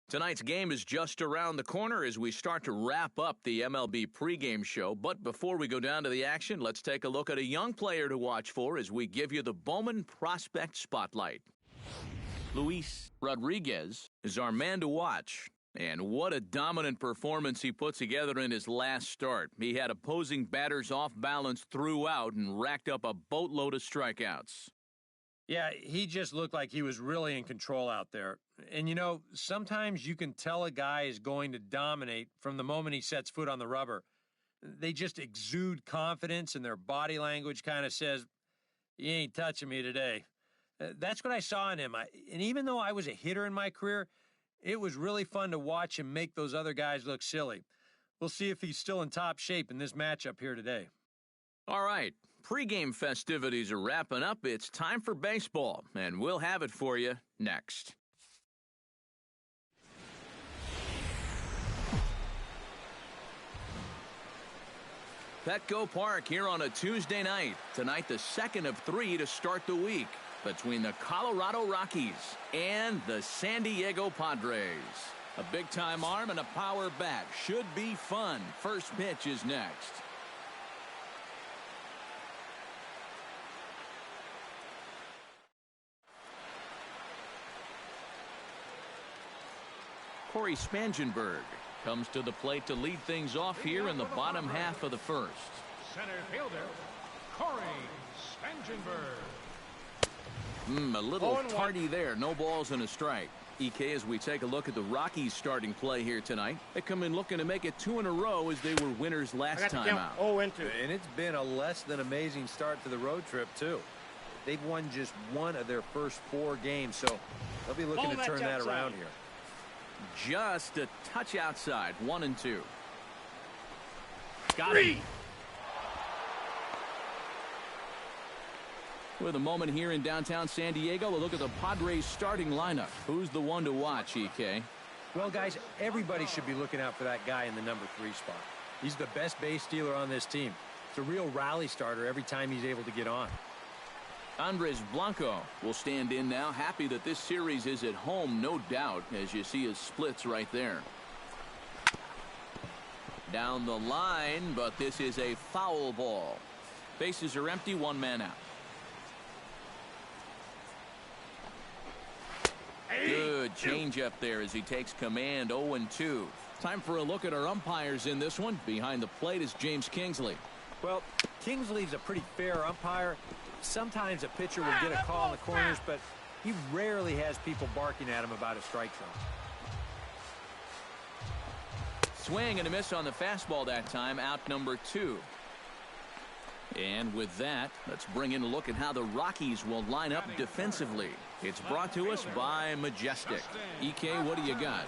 Tonight's game is just around the corner as we start to wrap up the MLB pregame show. But before we go down to the action, let's take a look at a young player to watch for as we give you the Bowman Prospect Spotlight. Luis Rodriguez is our man to watch. And what a dominant performance he put together in his last start. He had opposing batters off balance throughout and racked up a boatload of strikeouts. Yeah, he just looked like he was really in control out there. And, you know, sometimes you can tell a guy is going to dominate from the moment he sets foot on the rubber. They just exude confidence, and their body language kind of says, "You ain't touching me today." That's what I saw in him. And even though I was a hitter in my career, it was really fun to watch him make those other guys look silly. We'll see if he's still in top shape in this matchup here today. All right, pregame festivities are wrapping up. It's time for baseball, and we'll have it for you next. Petco Park here on a Tuesday night. Tonight, the second of 3 to start the week between the Colorado Rockies and the San Diego Padres. A big-time arm and a power bat. Should be fun. First pitch is next. Corey Spangenberg comes to the plate to lead things off here in the bottom half of the first. Center fielder, Corey Spangenberg. A little tardy there. No balls and a strike. EK, as we take a look at the Rockies starting play here tonight, they come in looking to make it 2 in a row as they were winners last time out. And it's been a less than amazing start to the road trip, too. They've won just 1 of their first 4 games, so they'll be looking to turn that around here. Just a touch outside. 1-2. Got it. With a moment here in downtown San Diego, a look at the Padres starting lineup. Who's the one to watch, EK? Well, guys, everybody should be looking out for that guy in the number 3 spot. He's the best base stealer on this team. It's a real rally starter every time he's able to get on. Andres Blanco will stand in now. Happy that this series is at home, no doubt, as you see his splits right there. Down the line, but this is a foul ball. Bases are empty, 1 man out. Good changeup there as he takes command. 0-2. Time for a look at our umpires in this one. Behind the plate is James Kingsley. Well, Kingsley's a pretty fair umpire. Sometimes a pitcher will get a call in the corners, but he rarely has people barking at him about a strike zone. Swing and a miss on the fastball that time. Out number 2. And with that, let's bring in a look at how the Rockies will line up defensively. It's brought to us by Majestic. EK, what do you got?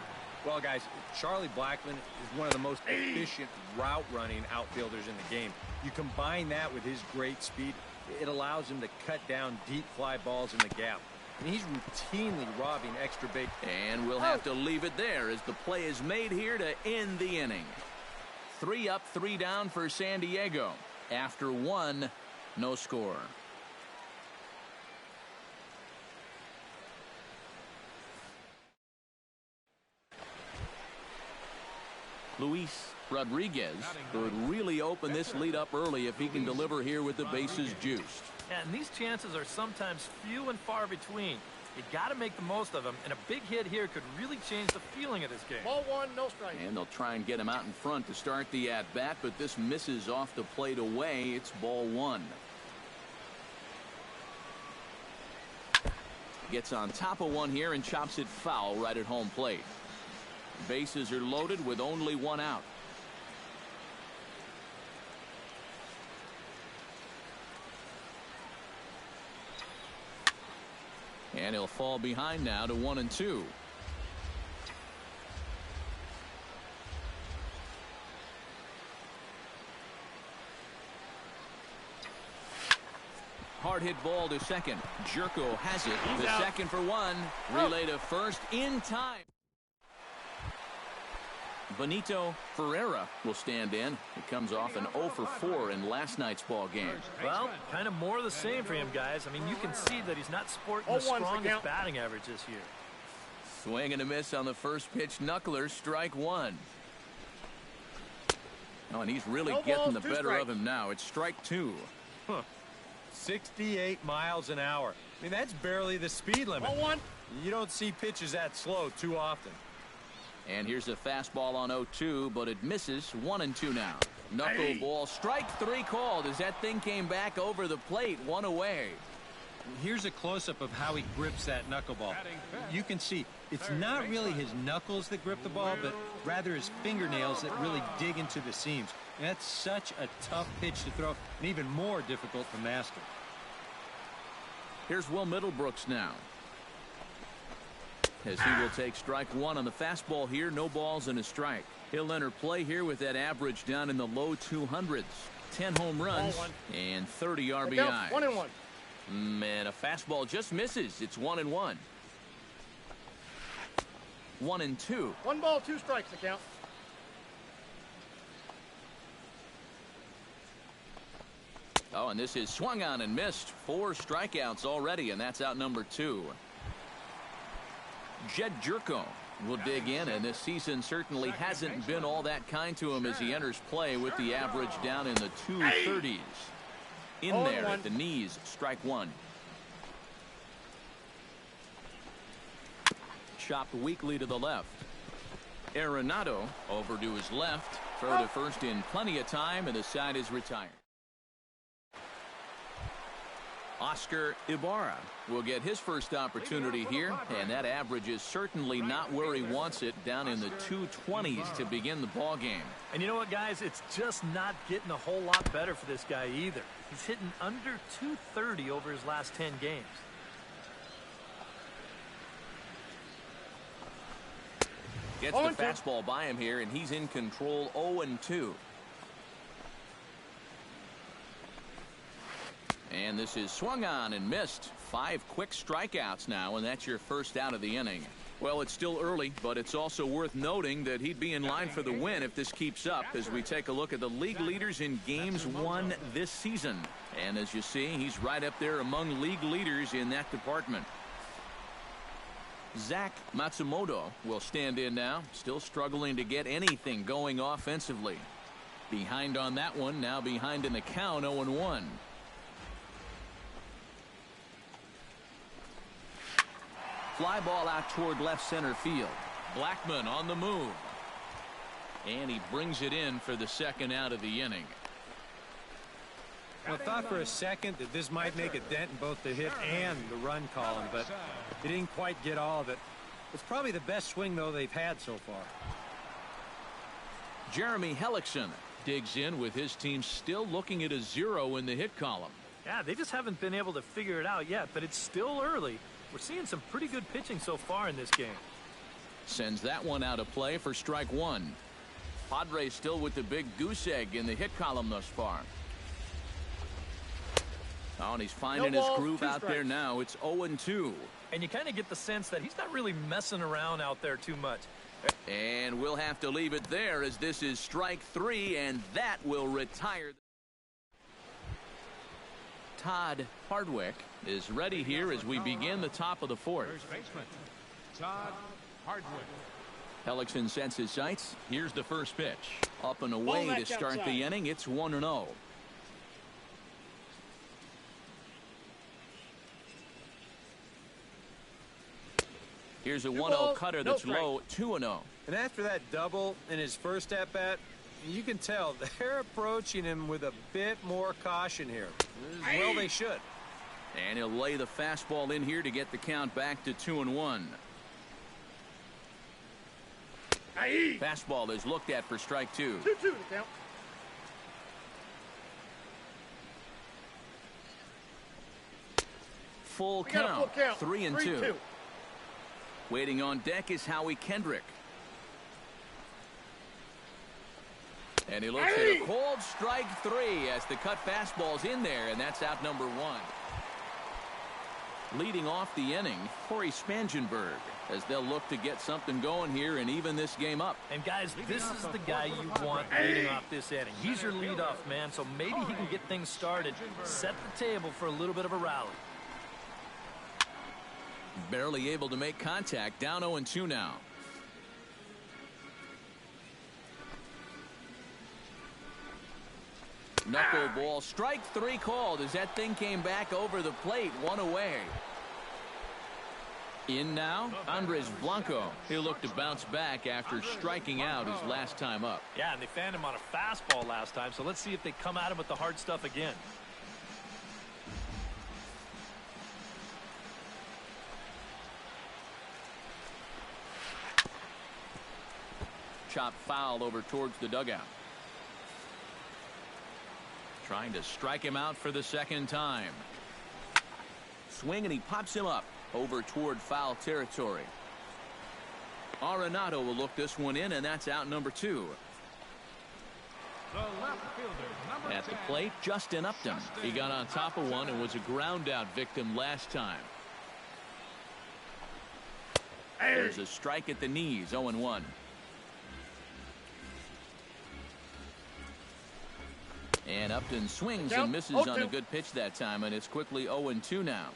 Well, guys, Charlie Blackmon is one of the most efficient route-running outfielders in the game. You combine that with his great speed, it allows him to cut down deep fly balls in the gap. And he's routinely robbing extra base. And we'll have to leave it there as the play is made here to end the inning. 3 up, 3 down for San Diego. After 1, no score. Luis Rodriguez could really open this lead up early if he can deliver here with the bases juiced. Yeah, and these chances are sometimes few and far between. You got to make the most of them, and a big hit here could really change the feeling of this game. Ball 1, no strike. And they'll try and get him out in front to start the at-bat, but this misses off the plate away. It's ball 1. Gets on top of one here and chops it foul right at home plate. Bases are loaded with only 1 out. And he'll fall behind now to 1-2. Hard hit ball to second. Jerko has it. He's the out. Second for 1. Relay to first in time. Benito Ferreira will stand in. He comes off an 0 for 4 in last night's ball game. Well, kind of more of the same for him, guys. I mean, you can see that he's not sporting the strongest batting average this year. Swing and a miss on the first pitch. Knuckler, strike one. Oh, and he's really getting the better of him now. It's strike two. 68 miles an hour. I mean, that's barely the speed limit. You don't see pitches that slow too often. And here's a fastball on 0-2, but it misses. 1-2 now. Knuckleball, strike three called as that thing came back over the plate, one away. Here's a close-up of how he grips that knuckleball. You can see it's not really his knuckles that grip the ball, but rather his fingernails that really dig into the seams. And that's such a tough pitch to throw, and even more difficult to master. Here's Will Middlebrooks now, as he will take strike one on the fastball here. No balls and a strike. He'll enter play here with that average down in the low 200s. 10 home runs and 30 RBI. 1-1. Man, a fastball just misses. It's 1-1. 1-2. 1 ball, 2 strikes to count. Oh, and this is swung on and missed. 4 strikeouts already, and that's out number 2. Jed Jerko will dig in, and this season certainly hasn't been all that kind to him as he enters play with the average down in the 230s. In there at the knees, strike one. Chopped weakly to the left. Arenado over to his left. Throw to first in plenty of time, and the side is retired. Oscar Ibarra will get his first opportunity here, and that average is certainly not where he wants it, down in the 220s to begin the ball game. And you know what, guys? It's just not getting a whole lot better for this guy either. He's hitting under 230 over his last 10 games. Gets the fastball by him here, and he's in control. 0-2. And this is swung on and missed. 5 quick strikeouts now, and that's your first out of the inning. Well, it's still early, but it's also worth noting that he'd be in line for the win if this keeps up, as we take a look at the league leaders in games won this season. And as you see, he's right up there among league leaders in that department. Zach Matsumoto will stand in now, still struggling to get anything going offensively. Behind on that one, now behind in the count. 0-1. Fly ball out toward left center field. Blackmon on the move. And he brings it in for the second out of the inning. Well, I thought for a second that this might make a dent in both the hit and the run column, but he didn't quite get all of it. It's probably the best swing, though, they've had so far. Jeremy Hellickson digs in with his team still looking at a 0 in the hit column. Yeah, they just haven't been able to figure it out yet, but it's still early. We're seeing some pretty good pitching so far in this game. Sends that one out of play for strike one. Padres still with the big goose egg in the hit column thus far. Oh, and he's finding his groove out there now. It's 0-2. And you kind of get the sense that he's not really messing around out there too much. And we'll have to leave it there, as this is strike 3, and that will retire. Todd Hardwick is ready here as we begin the top of the 4th. First baseman, Todd Hardwick. Hellickson sets his sights. Here's the first pitch. Up and away to start the inning. It's 1-0. Here's a 1-0 cutter that's low. 2-0. And after that double in his first at-bat, you can tell they're approaching him with a bit more caution here. Well, they should. And he'll lay the fastball in here to get the count back to 2-1. Fastball is looked at for strike 2. 2-2 to count. Full count. 3-2. Waiting on deck is Howie Kendrick. And he looks at a cold strike 3 as the cut fastball's in there, and that's out number 1. Leading off the inning, Corey Spangenberg, as they'll look to get something going here and even this game up. And guys, this is the guy you want leading off this inning. He's your leadoff man, so maybe he can get things started, set the table for a little bit of a rally. Barely able to make contact. Down 0-2 now. Knuckleball, strike 3 called as that thing came back over the plate, 1 away. In now, Andres Blanco. He'll look to bounce back after striking out his last time up. Yeah, and they fanned him on a fastball last time, so let's see if they come at him with the hard stuff again. Chop foul over towards the dugout. Trying to strike him out for the second time. Swing, and he pops him up over toward foul territory. Arenado will look this one in, and that's out number 2. The left fielder, number At the 10, plate, Justin Upton. He got on top of one and was a ground out victim last time. There's a strike at the knees, 0-1. And Upton swings and misses on a good pitch that time, and it's quickly 0-2 now.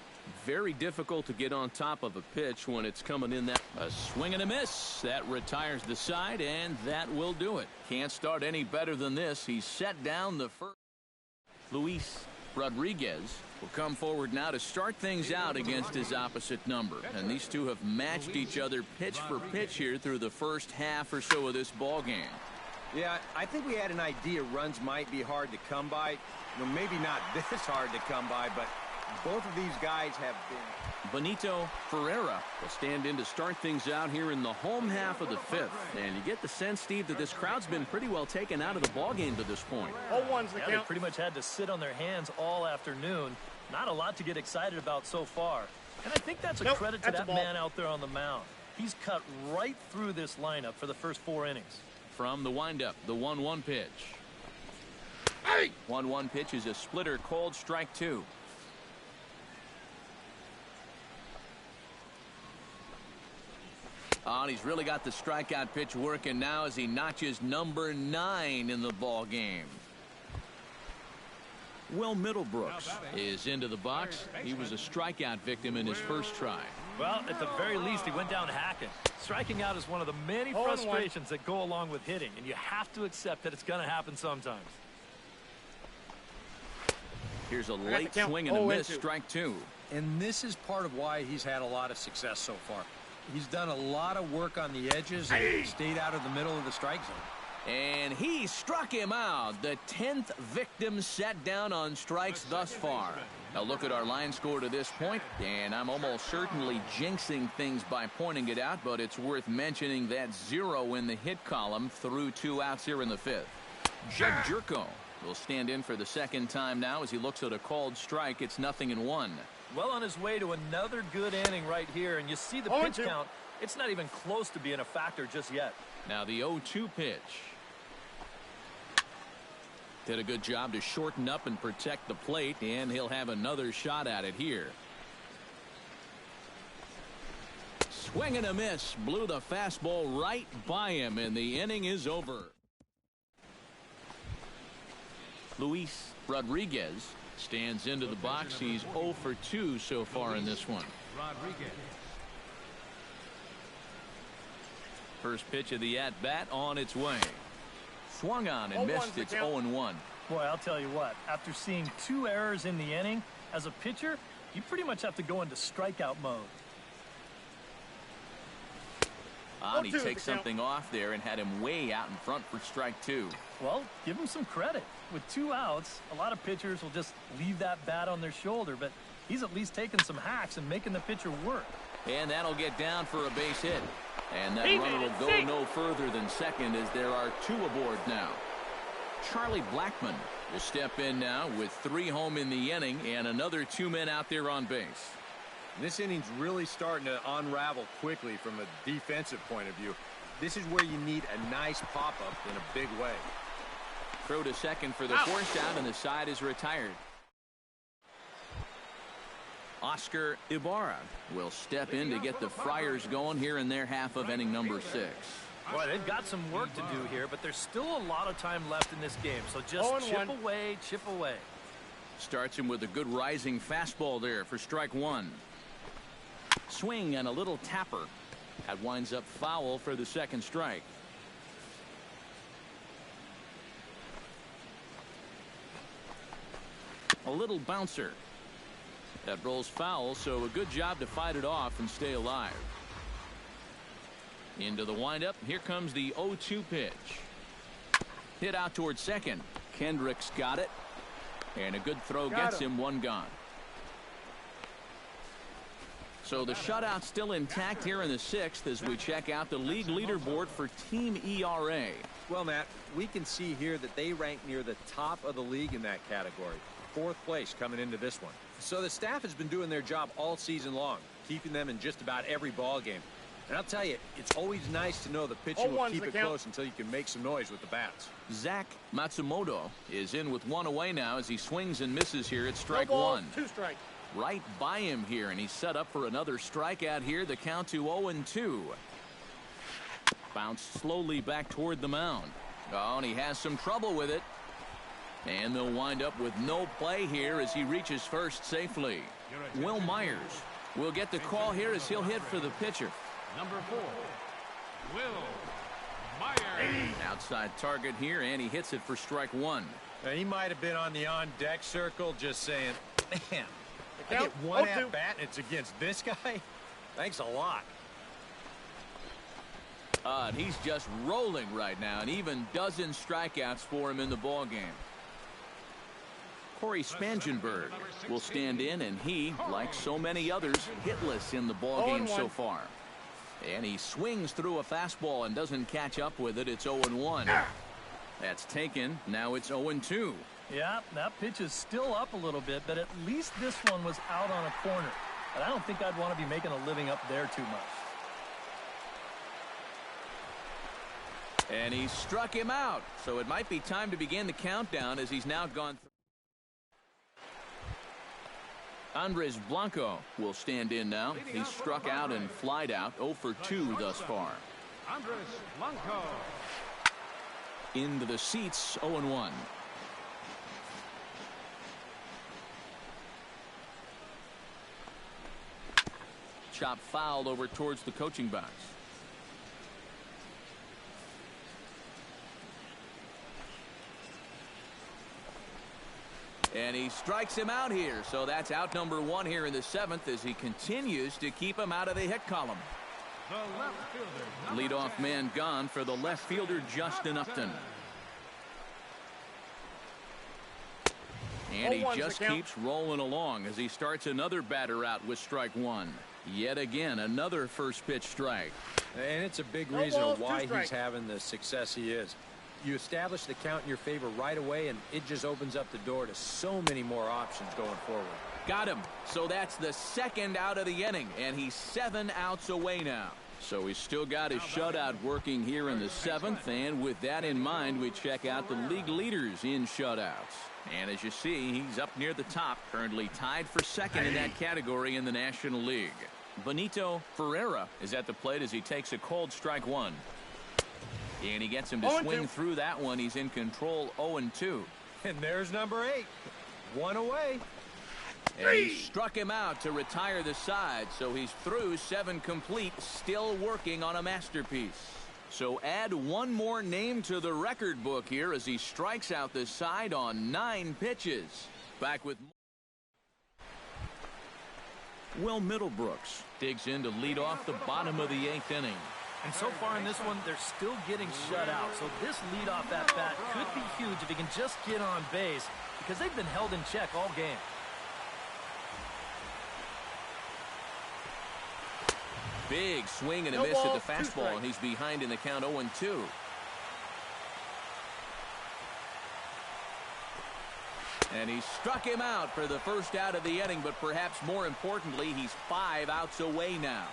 Very difficult to get on top of a pitch when it's coming in that. A swing and a miss. That retires the side, and that will do it. Can't start any better than this. He's set down the first. Luis Rodriguez will come forward now to start things out against his opposite number. And these two have matched each other pitch for pitch here through the first half or so of this ball game. Yeah, I think we had an idea runs might be hard to come by. You know, maybe not this hard to come by, but both of these guys have been. Benito Ferreira will stand in to start things out here in the home half of the 5th. And you get the sense, Steve, that this crowd's been pretty well taken out of the ball game to this point. 0-1's the Yeah, count. they pretty much had to sit on their hands all afternoon. Not a lot to get excited about so far. And I think that's a credit to that man out there on the mound. He's cut right through this lineup for the first 4 innings. From the windup, the 1-1 pitch. 1-1 pitch is a splitter called strike 2. Oh, and he's really got the strikeout pitch working now as he notches number 9 in the ball game. Will Middlebrooks is into the box. He was a strikeout victim in his first try. Well, at the very least, he went down hacking. Striking out is one of the many frustrations that go along with hitting, and you have to accept that it's going to happen sometimes. Here's a late swing and a miss, strike 2. And this is part of why he's had a lot of success so far. He's done a lot of work on the edges and stayed out of the middle of the strike zone. And he struck him out. The 10th victim set down on strikes thus far. Now look at our line score to this point, and I'm almost certainly jinxing things by pointing it out, but it's worth mentioning that 0 in the hit column through 2 outs here in the 5th. Jed Jerko will stand in for the second time now as he looks at a called strike. It's 0-1. Well on his way to another good inning right here, and you see the pitch count. It's not even close to being a factor just yet. Now the 0-2 pitch. Did a good job to shorten up and protect the plate, and he'll have another shot at it here. Swing and a miss. Blew the fastball right by him, and the inning is over. Luis Rodriguez stands into the box. He's 0 for 2 so far in this one. Rodriguez. First pitch of the at-bat on its way. Swung on and missed. It's 0-1. Boy, I'll tell you what, after seeing 2 errors in the inning, as a pitcher, you pretty much have to go into strikeout mode. And he takes something off there and had him way out in front for strike 2. Well, give him some credit. With 2 outs, a lot of pitchers will just leave that bat on their shoulder, but he's at least taking some hacks and making the pitcher work. And that'll get down for a base hit. And that runner will go no further than second as there are 2 aboard now. Charlie Blackmon will step in now with 3 home in the inning and another 2 men out there on base. This inning's really starting to unravel quickly from a defensive point of view. This is where you need a nice pop-up in a big way. Throw to second for the force out, and the side is retired. Oscar Ibarra will step in to get the Friars going here in their half of inning number 6. Boy, they've got some work to do here, but there's still a lot of time left in this game, so just chip away, chip away. Starts him with a good rising fastball there for strike 1. Swing and a little tapper. That winds up foul for the second strike. A little bouncer. That rolls foul, so a good job to fight it off and stay alive. Into the windup. Here comes the 0-2 pitch. Hit out towards second. Kendrick's got it. And a good throw gets him one gone. So the shutout's still intact here in the sixth as we check out the league leaderboard for team ERA. Well, Matt, we can see here that they rank near the top of the league in that category. 4th place coming into this one. So the staff has been doing their job all season long, keeping them in just about every ball game. And I'll tell you, it's always nice to know the pitcher will keep it close until you can make some noise with the bats. Zach Matsumoto is in with one away now as he swings and misses here at strike one. 2 strikes. Right by him here, and he's set up for another strikeout here. The count to 0-2. Bounced slowly back toward the mound. Oh, and he has some trouble with it. And they'll wind up with no play here as he reaches first safely. Will Myers will get the call here as he'll hit for the pitcher. Number 4, Will Myers. Outside target here, and he hits it for strike one. Now, he might have been on the on-deck circle just saying, man, I get one at-bat and it's against this guy? Thanks a lot. And he's just rolling right now, and even dozen strikeouts for him in the ballgame. Corey Spangenberg will stand in, and he, like so many others, hitless in the ballgame so far. And he swings through a fastball and doesn't catch up with it. It's 0-1. That's taken. Now it's 0-2. Yeah, that pitch is still up a little bit, but at least this one was out on a corner. But I don't think I'd want to be making a living up there too much. And he struck him out. So it might be time to begin the countdown as he's now gone through. Andres Blanco will stand in now. He's struck out and flied out 0 for 2 thus far. Andres Blanco. Into the seats, 0-1. Chop fouled over towards the coaching box. And he strikes him out here. So that's out number 1 here in the 7th as he continues to keep him out of the hit column. The left fielder. Leadoff man gone for the left fielder, Justin Upton. And he just keeps rolling along as he starts another batter out with strike one. Yet again, another first pitch strike. And it's a big reason why he's having the success he is. You establish the count in your favor right away, and it just opens up the door to so many more options going forward. Got him. So that's the second out of the inning, and he's 7 outs away now. So he's still got his shutout working here in the 7th, and with that in mind, we check out the league leaders in shutouts. And as you see, he's up near the top, currently tied for second in that category in the National League. Benito Ferreira is at the plate as he takes a cold strike one. And he gets him to swing through that one. He's in control, 0-2. And there's number 8. 1 away. And he struck him out to retire the side. So he's through 7 complete, still working on a masterpiece. So add one more name to the record book here as he strikes out the side on 9 pitches. Back with Will Middlebrooks digs in to lead off the bottom of the 8th inning. And so far in this one, they're still getting shut out. So this leadoff at bat could be huge if he can just get on base, because they've been held in check all game. Big swing and a miss at the fastball, and he's behind in the count 0-2. And he struck him out for the first out of the inning, but perhaps more importantly, he's 5 outs away now.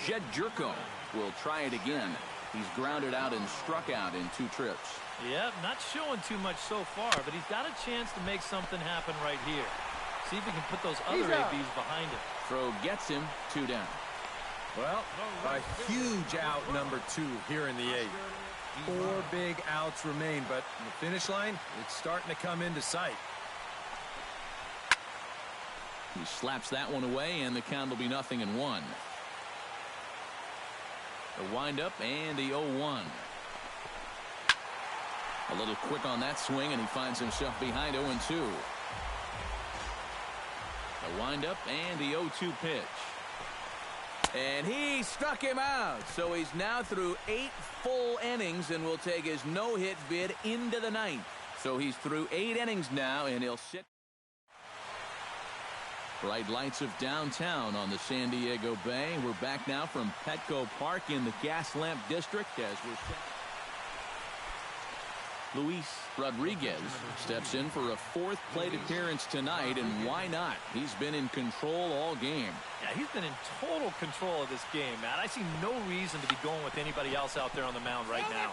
Jed Jerko will try it again. He's grounded out and struck out in 2 trips. Yep, not showing too much so far, but he's got a chance to make something happen right here. See if he can put those other ABs behind him. Throw gets him, 2 down. Well, a huge out number 2 here in the 8th. 4 big outs remain, but in the finish line, it's starting to come into sight. He slaps that one away, and the count will be 0-1. A windup and the 0-1. A little quick on that swing, and he finds himself behind 0-2. A windup and the 0-2 pitch. And he struck him out. So he's now through 8 full innings and will take his no-hit bid into the 9th. So he's through 8 innings now, and he'll sit. Bright lights of downtown on the San Diego Bay. We're back now from Petco Park in the Gaslamp District as we're set. Luis Rodriguez steps in for a 4th plate appearance tonight, and why not? He's been in control all game. Yeah, he's been in total control of this game, Matt. I see no reason to be going with anybody else out there on the mound right now.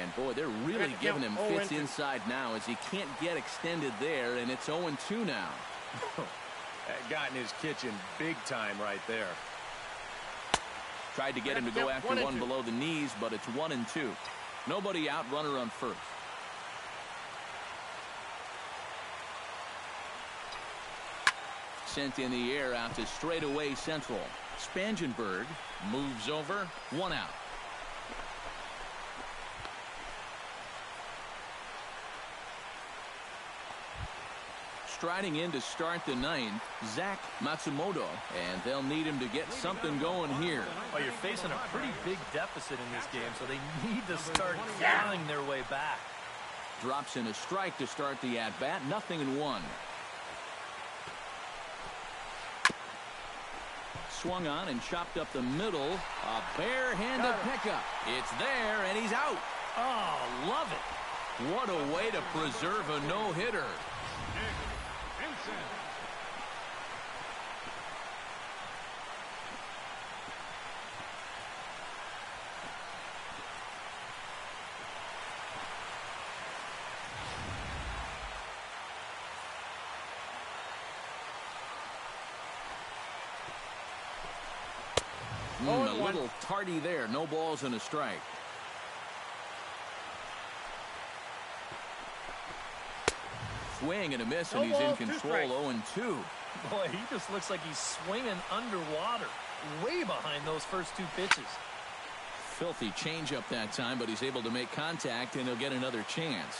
And boy, they're really giving him fits inside now as he can't get extended there, and it's 0-2 now. That got in his kitchen big time right there. Tried to get him to go after one below the knees, but it's 1-2. Nobody out, runner on first. Sent in the air out to straightaway central. Spangenberg moves over, 1 out. Striding in to start the 9th, Zach Matsumoto, and they'll need him to get something going here. Well, you're facing a pretty big deficit in this game, so they need to start clawing their way back. Drops in a strike to start the at-bat, 0-1. Swung on and chopped up the middle. A barehanded pickup. It's there, and he's out. Oh, love it. What a way to preserve a no-hitter. A little tardy there. No balls and a strike. Swing and a miss, and he's in control. 0-2. Boy, he just looks like he's swinging underwater, way behind those first 2 pitches. Filthy changeup that time, but he's able to make contact, and he'll get another chance.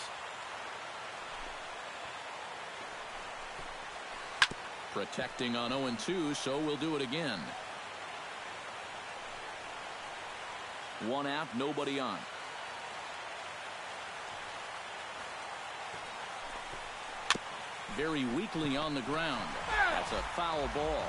Protecting on 0-2, so we'll do it again. 1 out, nobody on. Very weakly on the ground. That's a foul ball.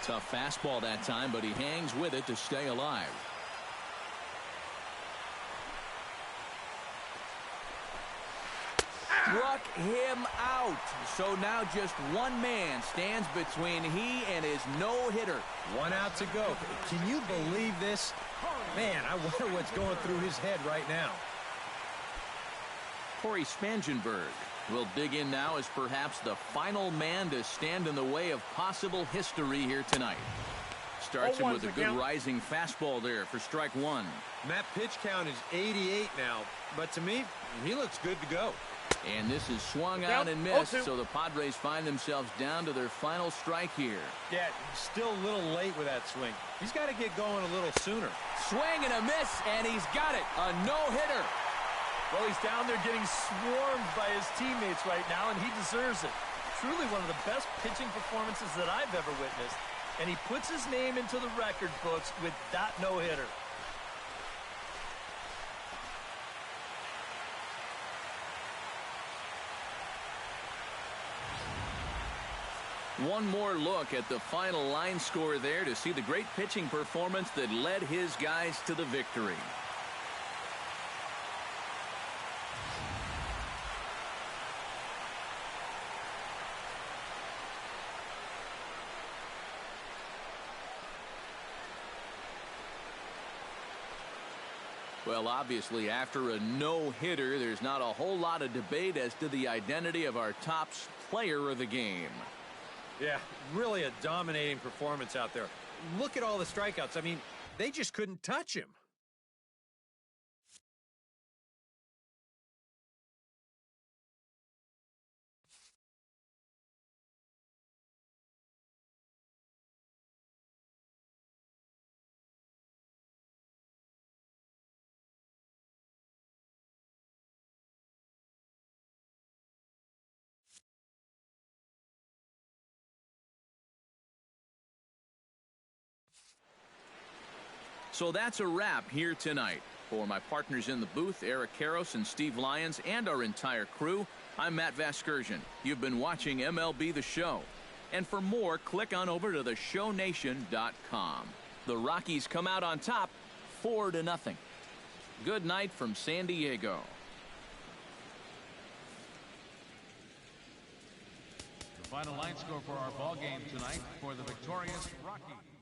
Tough fastball that time, but he hangs with it to stay alive. Struck him out. So now just one man stands between he and his no-hitter. 1 out to go. Can you believe this? Man, I wonder what's going through his head right now. Corey Spangenberg will dig in now as perhaps the final man to stand in the way of possible history here tonight. Starts him with a good rising fastball there for strike 1. And that pitch count is 88 now, but to me, he looks good to go. And this is swung on and missed, so the Padres find themselves down to their final strike here. Yeah, still a little late with that swing. He's got to get going a little sooner. Swing and a miss, and he's got it. A no-hitter. Well, he's down there getting swarmed by his teammates right now, and he deserves it. Truly one of the best pitching performances that I've ever witnessed. And he puts his name into the record books with that no-hitter. One more look at the final line score there to see the great pitching performance that led his guys to the victory. Well, obviously, after a no-hitter, there's not a whole lot of debate as to the identity of our top player of the game. Yeah, really a dominating performance out there. Look at all the strikeouts. I mean, they just couldn't touch him. So that's a wrap here tonight. For my partners in the booth, Eric Karros and Steve Lyons, and our entire crew, I'm Matt Vasgersian. You've been watching MLB The Show. And for more, click on over to theshownation.com. The Rockies come out on top, 4-0. Good night from San Diego. The final line score for our ball game tonight for the victorious Rockies.